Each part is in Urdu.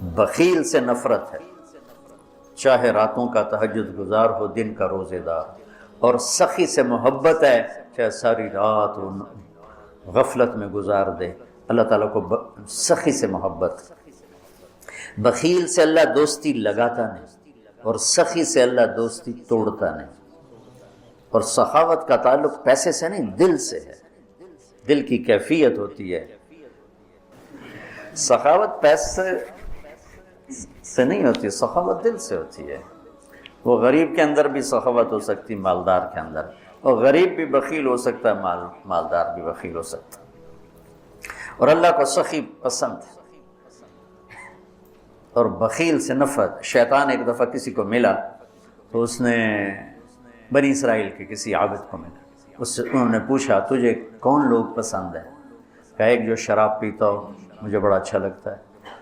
بخیل سے نفرت ہے، چاہے راتوں کا تہجد گزار ہو دن کا روزے دار، اور سخی سے محبت ہے، چاہے ساری رات وہ غفلت میں گزار دے، اللہ تعالیٰ کو سخی سے محبت۔ بخیل سے اللہ دوستی لگاتا نہیں، اور سخی سے اللہ دوستی توڑتا نہیں۔ اور سخاوت کا تعلق پیسے سے نہیں، دل سے ہے، دل کی کیفیت ہوتی ہے۔ سخاوت پیسے سے نہیں ہوتی، سخاوت دل سے ہوتی ہے۔ وہ غریب کے اندر بھی سخاوت ہو سکتی، مالدار کے اندر، اور غریب بھی بخیل ہو سکتا ہے، مالدار بھی بخیل ہو سکتا ہے۔ اور اللہ کو سخی پسند ہے اور بخیل سے نفرت۔ شیطان ایک دفعہ کسی کو ملا تو اس نے بنی اسرائیل کے کسی عابد کو ملا، اس سے انہوں نے پوچھا تجھے کون لوگ پسند ہیں؟ کہا ایک جو شراب پیتا ہو مجھے بڑا اچھا لگتا ہے،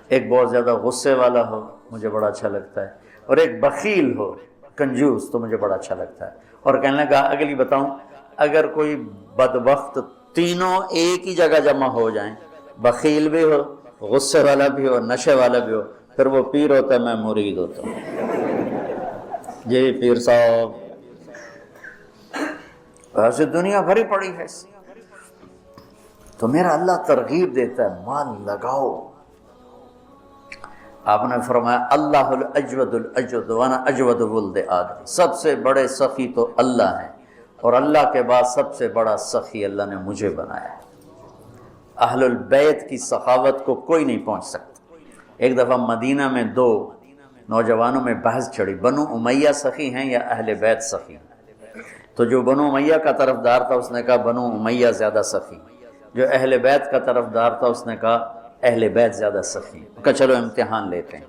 ایک بہت زیادہ غصے والا ہو مجھے بڑا اچھا لگتا ہے، اور ایک بخیل ہو کنجوس تو مجھے بڑا اچھا لگتا ہے۔ اور کہنے لگا اگلی بتاؤں، اگر کوئی بدبخت تینوں ایک ہی جگہ جمع ہو جائیں، بخیل بھی ہو، غصے والا بھی ہو، نشے والا بھی ہو، پھر وہ پیر ہوتا ہے، میں مرید ہوتا ہوں۔ جی پیر صاحب، ایسے دنیا بھری پڑی ہے۔ تو میرا اللہ ترغیب دیتا ہے مال لگاؤ۔ آپ نے فرمایا اللہ الاجود الاجود وانا اجود ولد آدم، سب سے بڑے سخی تو اللہ ہیں، اور اللہ کے بعد سب سے بڑا سخی اللہ نے مجھے بنایا ہے۔ اہل البیت کی سخاوت کو کوئی نہیں پہنچ سکتا۔ ایک دفعہ مدینہ میں دو نوجوانوں میں بحث چڑھی، بنو امیہ سخی ہیں یا اہل بیت سخی ہیں؟ تو جو بنو امیہ کا طرفدار تھا اس نے کہا بنو امیہ زیادہ سخی، جو اہل بیت کا طرفدار تھا اس نے کہا اہل بیت زیادہ سخی۔ کہا چلو امتحان لیتے ہیں۔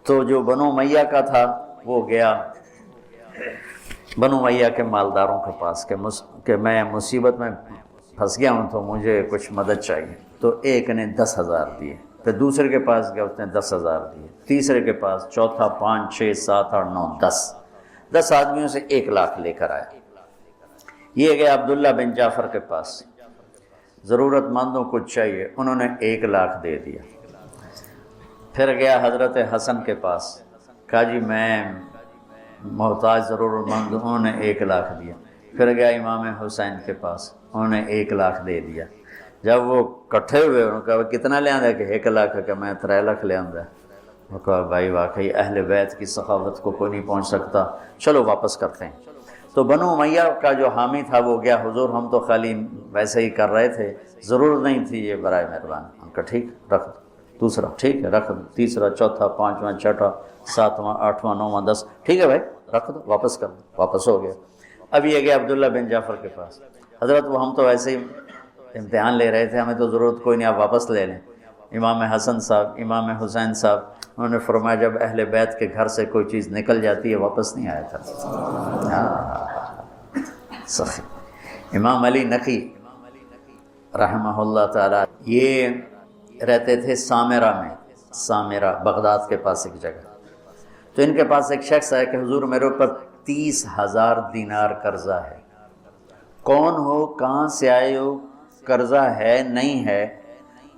تو جو بنو امیہ کا تھا وہ گیا بنو امیہ کے مالداروں کے پاس کہ میں مصیبت میں پھنس گیا ہوں تو مجھے کچھ مدد چاہیے۔ تو ایک نے 10,000 دیے، پھر دوسرے کے پاس گیا اس نے 10,000 دیے، تیسرے کے پاس، چوتھا 5 6 7 8 9 10 آدمیوں سے 1 لاکھ لے کر آیا۔ یہ گیا عبداللہ بن جعفر کے پاس، ضرورت مندوں کو چاہیے، انہوں نے 1 لاکھ دے دیا۔ پھر گیا حضرت حسن کے پاس، کہا جی میں محتاج ضرورت مند، انہوں نے 1 لاکھ دیا۔ پھر گیا امام حسین کے پاس، انہوں نے 1 لاکھ دے دیا۔ جب وہ کٹھے ہوئے انہوں نے کہا کتنا لے آندہ؟ کہ 1 لاکھ ہے، کہ میں 3 لاکھ لے آندہ۔ وہ کہا بھائی واقعی اہل بیت کی سخاوت کو کوئی نہیں پہنچ سکتا، چلو واپس کرتے ہیں۔ تو بنو امیہ کا جو حامی تھا وہ گیا، حضور ہم تو خالی ویسے ہی کر رہے تھے، ضرورت نہیں تھی، یہ برائے مہربان۔ ان کا ٹھیک رکھ دو، دوسرا ٹھیک ہے رکھ دو، تیسرا چوتھا 5واں 6واں 7واں 8واں 9واں 10، ٹھیک ہے بھائی رکھ دو، واپس کر دو، واپس ہو گیا۔ اب یہ گیا عبداللہ بن جعفر کے پاس، حضرت وہ ہم تو ویسے ہی امتحان لے رہے تھے، ہمیں تو ضرورت کوئی نہیں، آپ واپس لے لیں۔ امام حسن صاحب، امام حسین صاحب، انہوں نے فرمایا جب اہل بیت کے گھر سے کوئی چیز نکل جاتی ہے واپس نہیں آیا تھا۔ سخی امام علی نقی رحمہ اللہ تعالی، یہ رہتے تھے سامرہ میں، سامرہ بغداد کے پاس ایک جگہ۔ تو ان کے پاس ایک شخص آیا کہ حضور میرے اوپر 30,000 دینار قرضہ ہے۔ کون ہو، کہاں سے آئے ہو، قرضہ ہے نہیں ہے؟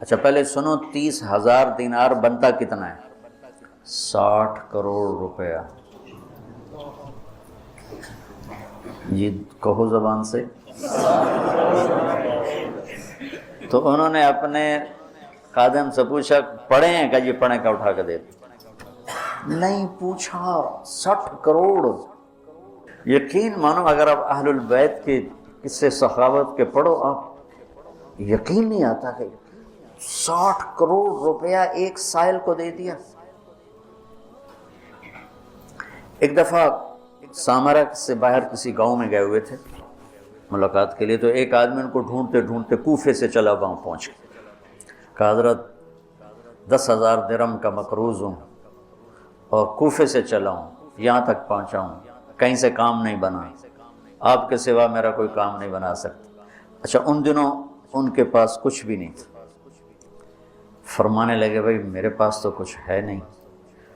اچھا پہلے سنو، 30,000 دینار بنتا کتنا ہے؟ 60 کروڑ روپیہ۔ جی کہو زبان سے۔ تو انہوں نے اپنے خادم سے پوچھا پڑھے ہیں؟ کہ جی پڑھیں، کا اٹھا کے دے دیں۔ نہیں پوچھا، 60 کروڑ۔ یقین مانو اگر آپ اہل البیت کے قصے سخاوت کے پڑھو، آپ یقین نہیں آتا کہ 60 کروڑ روپیہ ایک سائل کو دے دیا۔ ایک دفعہ سامرہ سے باہر کسی گاؤں میں گئے ہوئے تھے ملاقات کے لیے، تو ایک آدمی ان کو ڈھونڈتے ڈھونڈتے کوفے سے چلا گاؤں پہنچ گیا۔ کہا حضرت 10,000 درہم کا مقروض ہوں اور کوفے سے چلا ہوں، یہاں تک پہنچا ہوں، کہیں سے کام نہیں بنا، آپ کے سوا میرا کوئی کام نہیں بنا سکتا۔ اچھا ان دنوں ان کے پاس کچھ بھی نہیں تھا۔ فرمانے لگے بھائی میرے پاس تو کچھ ہے نہیں۔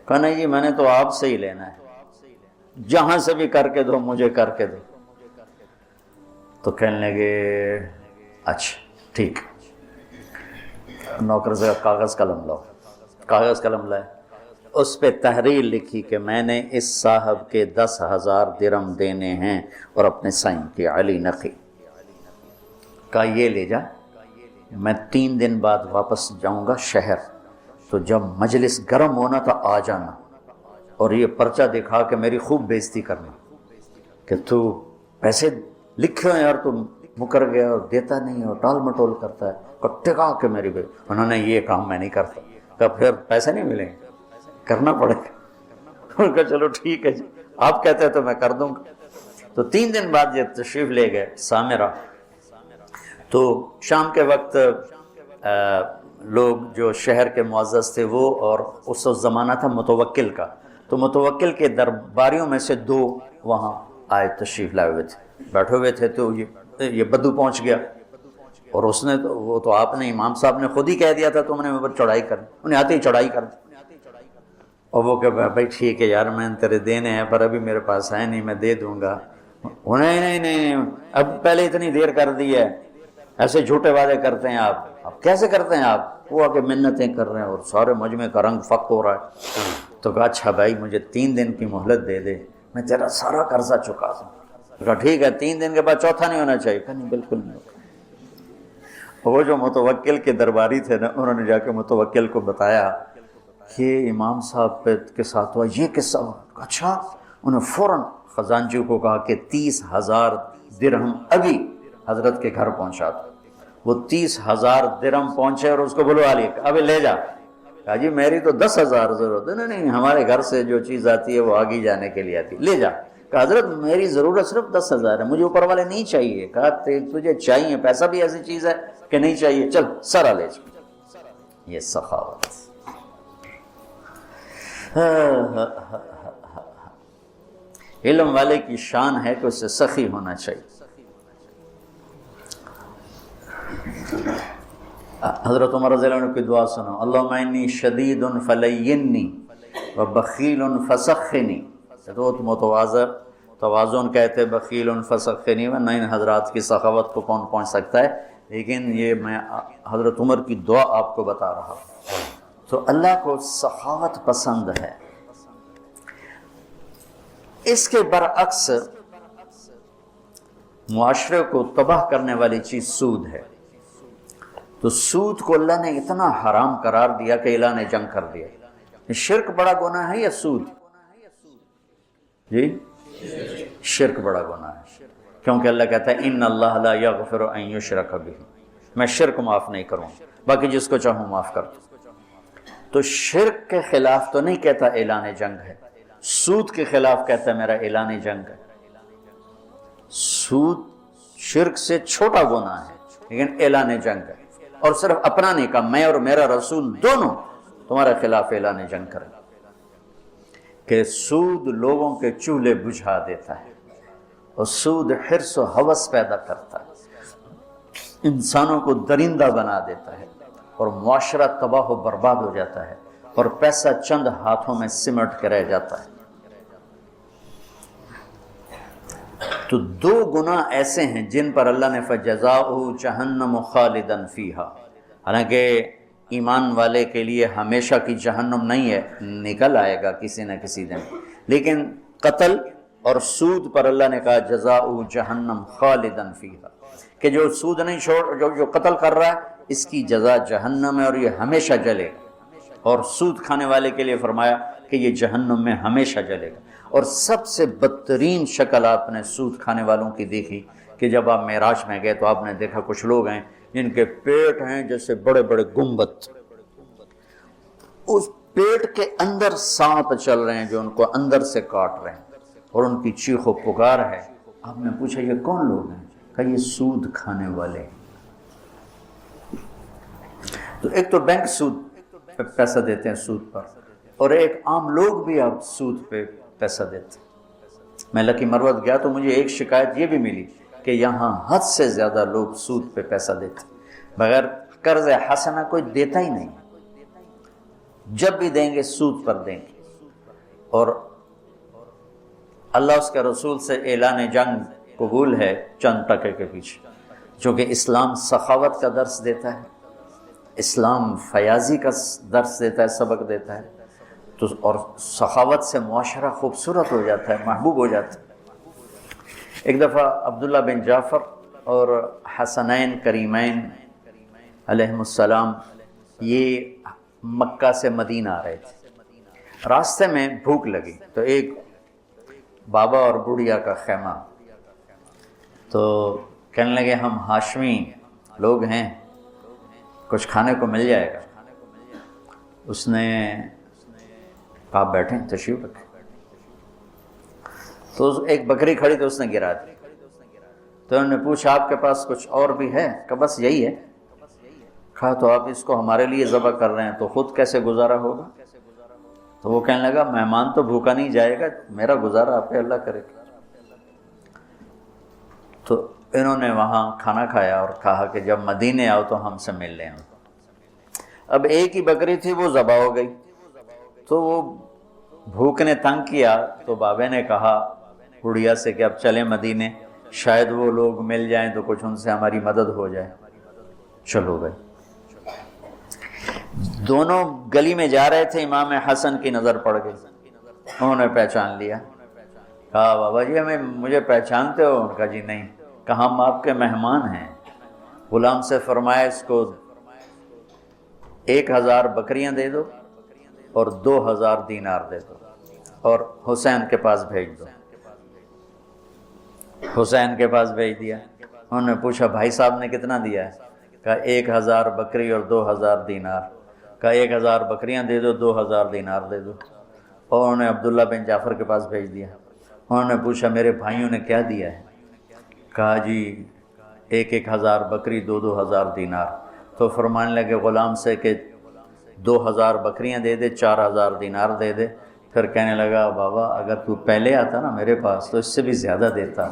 کہا نہیں جی میں نے تو آپ سے ہی لینا ہے، جہاں سے بھی کر کے دو مجھے کر کے دو۔ تو کہنے لگے اچھا ٹھیک، نوکر سے کاغذ قلم لاؤ۔ کاغذ قلم لائے، اس پہ تحریر لکھی کہ میں نے اس صاحب کے 10,000 درہم دینے ہیں اور اپنے سائن کی علی نقی. کہا یہ لے جا، میں 3 دن بعد واپس جاؤں گا شہر، تو جب مجلس گرم ہونا تو آ جانا اور یہ پرچہ دکھا کے میری خوب بےزتی کرنا کہ تو پیسے لکھے ہیں یار، تو مکر گیا اور دیتا نہیں اور ٹال مٹول کرتا ہے. ٹکا کے میری بے. انہوں نے یہ کام میں نہیں کرتا. کہ پھر پیسے نہیں ملیں گے، کرنا پڑے گا. انہوں نے کہا چلو ٹھیک ہے جی، آپ کہتے ہیں تو میں کر دوں گا. تو 3 دن بعد یہ تشریف لے گئے سامرہ. تو شام کے وقت لوگ جو شہر کے معزز تھے وہ، اور اس زمانہ تھا متوکل کا، تو متوکل کے درباریوں میں سے 2 وہاں آئے، تشریف لائے ہوئے تھے، بیٹھے ہوئے تھے. تو یہ بدو پہنچ گیا اور اس نے وہ تو آپ نے امام صاحب نے خود ہی کہہ دیا تھا تم نے اوپر چڑھائی کر دی. انہیں آتے ہی چڑھائی کر دی. اور وہ کہ بھائی ٹھیک ہے یار میں تیرے دینے ہیں پر ابھی میرے پاس ہے نہیں، میں دے دوں گا. نہیں اب پہلے اتنی دیر کر دی ہے، ایسے جھوٹے وعدے کرتے ہیں آپ کیسے کرتے ہیں آپ؟ وہ آ کے منتیں کر رہے ہیں اور سارے مجمع کا رنگ فق ہو رہا ہے. تو کہا اچھا بھائی مجھے 3 دن کی مہلت دے دے، میں تیرا سارا قرضہ چکا دوں. کہا ٹھیک ہے 3 دن کے بعد چوتھا نہیں ہونا چاہیے. کہا نہیں بالکل نہیں ہوگا. وہ جو متوکل کے درباری تھے نا، انہوں نے جا کے متوکل کو بتایا کہ امام صاحب کے ساتھ ہوا یہ قصہ ہوا. اچھا. انہوں نے فوراً خزانچی کو کہا کہ 30,000 درہم ابھی حضرت کے گھر پہنچا دو. وہ 30,000 درہم پہنچے اور اس کو بلوا لیا، ابھی لے جا. کہا جی میری تو 10,000 ضرورت ہے. نہیں ہمارے گھر سے جو چیز آتی ہے وہ آگے جانے کے لیے آتی ہے، لے جا. کہا حضرت میری ضرورت صرف 10,000 ہے، مجھے اوپر والے نہیں چاہیے. کہا تجھے چاہیے، پیسہ بھی ایسی چیز ہے کہ نہیں چاہیے، چل سارا لے جا. یہ سخاوت. علم والے کی شان ہے کہ اسے سخی ہونا چاہیے. حضرت عمر رضی اللہ عنہ کی دعا سنو، اللہم انی شدید فلینی وبخیل فسخنی. تو توازن کہتے بخیل فسخنی میں، نہیں حضرات کی سخاوت کو کون پہنچ سکتا ہے، لیکن یہ میں حضرت عمر کی دعا آپ کو بتا رہا ہوں. تو اللہ کو سخاوت پسند ہے. اس کے برعکس معاشرے کو تباہ کرنے والی چیز سود ہے. تو سود کو اللہ نے اتنا حرام قرار دیا کہ اعلان جنگ کر دیا. شرک بڑا گناہ ہے یا سود؟ جی شرک بڑا گناہ ہے، کیونکہ اللہ کہتا ہے ان اللہ لا یغفر ان یشرک بہ، میں شرک معاف نہیں کروں، باقی جس کو چاہوں معاف کر دوں. تو شرک کے خلاف تو نہیں کہتا اعلان جنگ ہے، سود کے خلاف کہتا ہے میرا اعلان جنگ ہے. سود شرک سے چھوٹا گناہ ہے لیکن اعلان جنگ ہے، اور صرف اپنا نہیں کہا، میں اور میرا رسول دونوں تمہارے خلاف اعلان جنگ کریں. کہ سود لوگوں کے چولہے بجھا دیتا ہے، اور سود حرص و ہوس پیدا کرتا ہے، انسانوں کو درندہ بنا دیتا ہے، اور معاشرہ تباہ و برباد ہو جاتا ہے، اور پیسہ چند ہاتھوں میں سمٹ کے رہ جاتا ہے. تو 2 گناہ ایسے ہیں جن پر اللہ نے فَجَزَاؤُهُ جَهَنَّمُ خَالِدًا فِيهَا، حالانکہ ایمان والے کے لیے ہمیشہ کی جہنم نہیں ہے، نکل آئے گا کسی نہ کسی دن. لیکن قتل اور سود پر اللہ نے کہا جزاؤ جہنم خالدن فیہا، کہ جو سود نہیں چھوڑ، جو قتل کر رہا ہے اس کی جزا جہنم ہے اور یہ ہمیشہ جلے گا. اور سود کھانے والے کے لیے فرمایا کہ یہ جہنم میں ہمیشہ جلے گا. اور سب سے بدترین شکل آپ نے سود کھانے والوں کی دیکھی کہ جب آپ معراج میں گئے تو آپ نے دیکھا کچھ لوگ ہیں جن کے پیٹ ہیں جیسے بڑے بڑے گنبد، اس پیٹ کے اندر سانپ چل رہے ہیں جو ان کو اندر سے کاٹ رہے ہیں، اور ان کی چیخ و پکار ہے. آپ نے پوچھا یہ کون لوگ ہیں؟ کہا یہ سود کھانے والے ہیں. تو ایک تو بینک سود پہ پیسہ دیتے ہیں سود پر، اور ایک عام لوگ بھی آپ سود پہ پیسہ دیتے ہیں. میں لکی مروت گیا تو مجھے ایک شکایت یہ بھی ملی کہ یہاں حد سے زیادہ لوگ سود پہ پیسہ دیتے ہیں، بغیر قرض حسنہ کوئی دیتا ہی نہیں، جب بھی دیں گے سود پر دیں گے. اور اللہ اس کے رسول سے اعلان جنگ قبول ہے چند ٹکے کے پیچھے، جو کہ اسلام سخاوت کا درس دیتا ہے. اسلام فیاضی کا درس دیتا ہے، سبق دیتا ہے، تو اور سخاوت سے معاشرہ خوبصورت ہو جاتا ہے، محبوب ہو جاتا ہے۔ ایک دفعہ عبداللہ بن جعفر اور حسنین کریمین علیہم السلام یہ مکہ سے مدینہ آ رہے تھے، راستے میں بھوک لگی تو ایک بابا اور بڑھیا کا خیمہ، تو کہنے لگے ہم ہاشمی لوگ ہیں، کچھ کھانے کو مل جائے گا؟ اس نے کہا بیٹھیں، تشریف رکھیں۔ تو ایک بکری کھڑی تو اس نے گرا دی، تو انہوں نے پوچھا آپ کے پاس کچھ اور بھی ہے؟ کہا بس یہی ہے۔ کہا تو آپ اس کو ہمارے لیے ذبح کر رہے ہیں تو خود کیسے گزارا ہوگا؟ تو وہ کہنے لگا مہمان تو بھوکا نہیں جائے گا، میرا گزارا آپ پہ اللہ کرے گا۔ تو انہوں نے وہاں کھانا کھایا اور کہا کہ جب مدینے آؤ تو ہم سے مل لیں۔ اب ایک ہی بکری تھی، وہ ذبح ہو گئی، تو وہ بھوک نے تنگ کیا، تو بابے نے کہا بڑھیا سے کہ اب چلیں مدینے، شاید وہ لوگ مل جائیں تو کچھ ان سے ہماری مدد ہو جائے۔ چلو گئے، دونوں گلی میں جا رہے تھے، امام حسن کی نظر پڑ گئی، انہوں نے پہچان لیا۔ کہا بابا جی مجھے پہچانتے ہو؟ ان کا جی نہیں۔ کہا ہم آپ کے مہمان ہیں۔ غلام سے فرمایا اس کو 1000 بکریاں دے دو اور 2000 دینار دے دو اور حسین کے پاس بھیج دو۔ حسین کے پاس بھیج دیا۔ انہوں نے پوچھا بھائی صاحب نے کتنا دیا ہے؟ کہا 1000 بکری اور 2000 دینار۔ کہا 1000 بکریاں دے دو، 2000 دینار دے دو، اور انہوں نے عبداللہ بن جعفر کے پاس بھیج دیا۔ انہوں نے پوچھا میرے بھائیوں نے کیا دیا ہے؟ کہا جی 1000 بکری، 2000 دینار۔ تو فرمانے لگے غلام سے کہ 2000 بکریاں دے دے، 4000 دینار دے دے۔ پھر کہنے لگا بابا اگر تو پہلے آتا نا میرے پاس تو اس سے بھی زیادہ دیتا،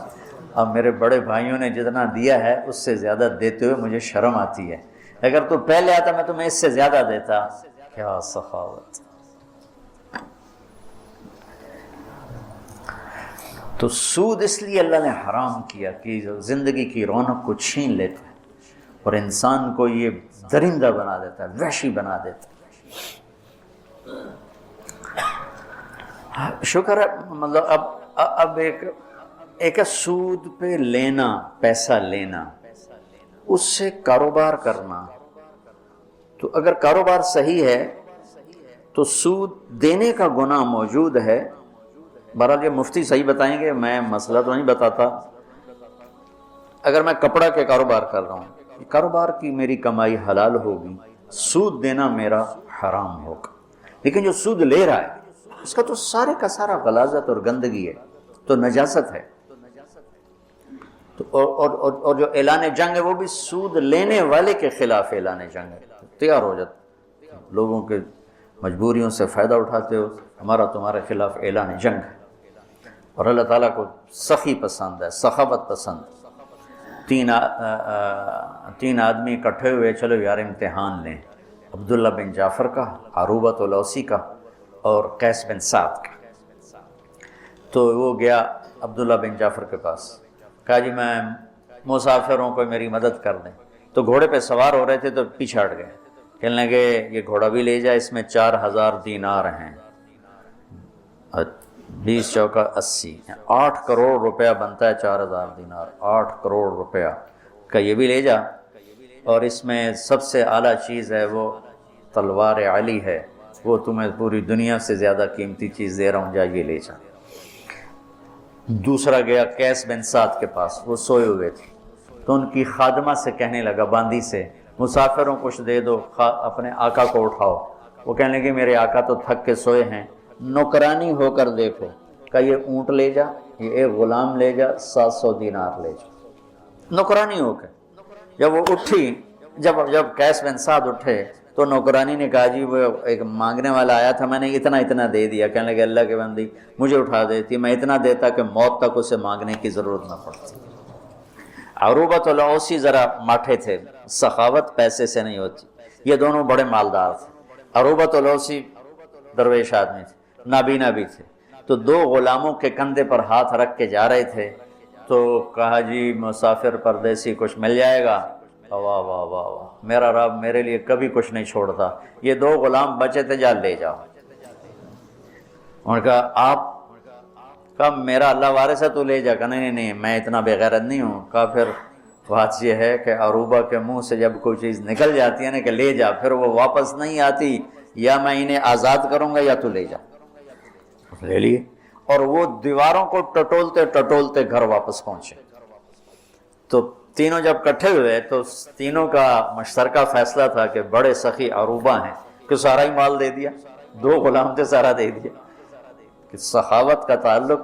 اب میرے بڑے بھائیوں نے جتنا دیا ہے اس سے زیادہ دیتے ہوئے مجھے شرم آتی ہے، اگر تو پہلے آتا میں تمہیں اس سے زیادہ دیتا۔ کیا سخاوت! تو سود اس لیے اللہ نے حرام کیا کہ زندگی کی رونق کو چھین لیتا ہے اور انسان کو یہ درندہ بنا دیتا ہے، وحشی بنا دیتا ہے۔ شکر ہے مطلب اب ایک سود پہ لینا، پیسہ لینا، اس سے کاروبار کرنا، تو اگر کاروبار صحیح ہے تو سود دینے کا گناہ موجود ہے۔ بہرحال یہ مفتی صحیح بتائیں گے، میں مسئلہ تو نہیں بتاتا۔ اگر میں کپڑا کے کاروبار کر رہا ہوں، کاروبار کی میری کمائی حلال ہوگی، سود دینا میرا حرام ہوگا، لیکن جو سود لے رہا ہے اس کا تو سارے کا سارا غلاظت اور گندگی ہے، تو نجاست ہے۔ تو اور جو اعلان جنگ ہے وہ بھی سود لینے والے کے خلاف اعلان جنگ ہے۔ تیار ہو جاتے لوگوں کے مجبوریوں سے فائدہ اٹھاتے ہو، ہمارا تمہارے خلاف اعلان جنگ ہے۔ اور اللہ تعالیٰ کو سخی پسند ہے، سخاوت پسند ہے۔ تین آدمی اکٹھے ہوئے، چلو یار امتحان لیں، عبداللہ بن جعفر کا، عروبۃ الاوسی کا اور قیس بن سعد کا۔ تو وہ گیا عبداللہ بن جعفر کے پاس، کہا جی میں مسافر ہوں، کوئی میری مدد کر دیں۔ تو گھوڑے پہ سوار ہو رہے تھے تو پیچھے ہٹ گئے، کہنے لگے یہ گھوڑا بھی لے جائے، اس میں 4000 دینار ہیں، 20 چوکا 80، 8 کروڑ روپیہ بنتا ہے 4000 دینار، 8 کروڑ روپیہ کا یہ بھی لے جا، اور اس میں سب سے اعلیٰ چیز ہے وہ تلوار علی ہے، وہ تمہیں پوری دنیا سے زیادہ قیمتی چیز دے رہا ہوں، جا یہ لے جا۔ دوسرا گیا قیس بن سعد کے پاس، وہ سوئے ہوئے تھے، تو ان کی خادمہ سے کہنے لگا، باندی سے، مسافروں کچھ دے دو، اپنے آقا کو اٹھاؤ۔ وہ کہنے لگے میرے آقا تو تھک کے سوئے ہیں، نوکرانی ہو کر دیکھو۔ کہ یہ اونٹ لے جا، یہ ایک غلام لے جا، 700 دینار لے جا۔ نوکرانی ہو کے جب وہ اٹھی، جب قیس بن سعد اٹھے تو نوکرانی نے کہا جی وہ ایک مانگنے والا آیا تھا، میں نے اتنا دے دیا۔ کہنے لگے اللہ کے بندی مجھے اٹھا دیتی، میں اتنا دیتا کہ موت تک اسے مانگنے کی ضرورت نہ پڑتی۔ عروبۃ الاوسی ذرا ماٹھے تھے، سخاوت پیسے سے نہیں ہوتی، یہ دونوں بڑے مالدار تھے۔ عروبۃ الاوسی درویش آدمی تھے، نابینا بھی تھے، تو 2 غلاموں کے کندھے پر ہاتھ رکھ کے جا رہے تھے، تو کہا جی مسافر پردیسی کچھ مل جائے گا، واہ واہ واہ واہ، میرا رب میرے لیے کبھی کچھ نہیں چھوڑتا، یہ 2 غلام بچے تھے، جا لے جاؤ۔ انہوں نے کہا آپ کہا میرا اللہ وارث ہے، تو لے جا۔ کہا نہیں نہیں میں اتنا بے غیرت نہیں ہوں۔ کہا پھر بات یہ ہے کہ عروبہ کے منہ سے جب کوئی چیز نکل جاتی ہے نا کہ لے جا، پھر وہ واپس نہیں آتی، یا میں انہیں آزاد کروں گا یا تو لے جا۔ لے لیے، اور وہ دیواروں کو ٹٹولتے ٹٹولتے گھر واپس پہنچے۔ تو تینوں جب کٹھے ہوئے تو تینوں کا مشترکہ فیصلہ تھا کہ بڑے سخی عروبہ ہیں کہ سارا ہی مال دے دیا، 2 غلام تھے، سارا دے دیا۔ کہ سخاوت کا تعلق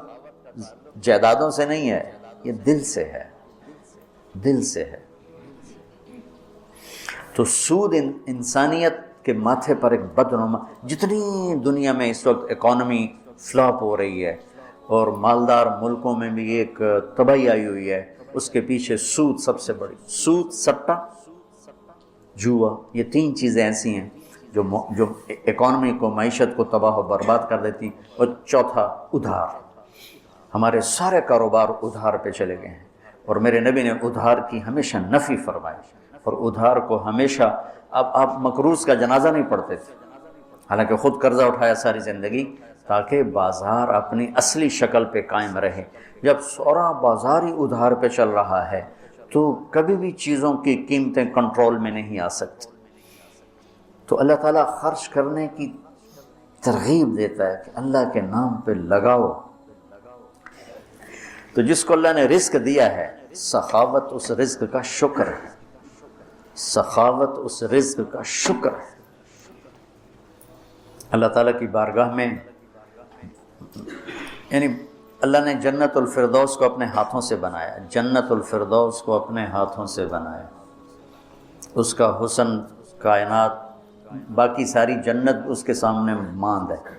جائیدادوں سے نہیں ہے، یہ دل سے ہے، دل سے ہے۔ تو سود انسانیت کے ماتھے پر ایک بدنما، جتنی دنیا میں اس وقت اکانومی فلاپ ہو رہی ہے اور مالدار ملکوں میں بھی ایک تباہی آئی ہوئی ہے، اس کے پیچھے سود سب سے بڑی، سود، سٹا، جوا، یہ 3 چیزیں ایسی ہیں جو اکانومی کو، معیشت کو تباہ و برباد کر دیتی۔ اور چوتھا ادھار، ہمارے سارے کاروبار ادھار پہ چلے گئے ہیں، اور میرے نبی نے ادھار کی ہمیشہ نفی فرمائی، اور ادھار کو ہمیشہ، اب آپ مقروض کا جنازہ نہیں پڑھتے تھے، حالانکہ خود قرضہ اٹھایا ساری زندگی تاکہ بازار اپنی اصلی شکل پہ قائم رہے۔ جب سورا بازار ہی ادھار پہ چل رہا ہے تو کبھی بھی چیزوں کی قیمتیں کنٹرول میں نہیں آ سکتی۔ تو اللہ تعالیٰ خرچ کرنے کی ترغیب دیتا ہے کہ اللہ کے نام پہ لگاؤ۔ تو جس کو اللہ نے رزق دیا ہے، سخاوت اس رزق کا شکر ہے، سخاوت اس رزق کا شکر ہے۔ اللہ تعالیٰ کی بارگاہ میں، یعنی اللہ نے جنت الفردوس کو اپنے ہاتھوں سے بنایا، جنت الفردوس کو اپنے ہاتھوں سے بنایا، اس کا حسن کائنات، باقی ساری جنت اس کے سامنے ماند ہے،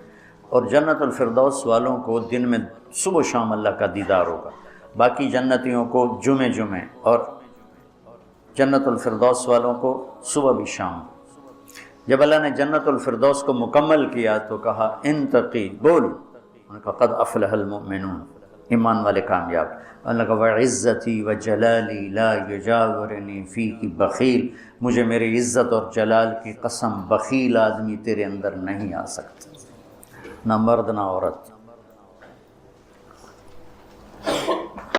اور جنت الفردوس والوں کو دن میں صبح و شام اللہ کا دیدار ہوگا، باقی جنتیوں کو جمعے جمعے، اور جنت الفردوس والوں کو صبح بھی شام۔ جب اللہ نے جنت الفردوس کو مکمل کیا تو کہا انتقی، بول، انہوں نے کہا قد افلح المؤمنون، ایمان والے کامیاب۔ اللہ کا وعزتی وجلالی لا یجاورنی فیک بخیل، مجھے میری عزت اور جلال کی قسم، بخیل آدمی تیرے اندر نہیں آ سکتا، نہ مرد نہ عورت۔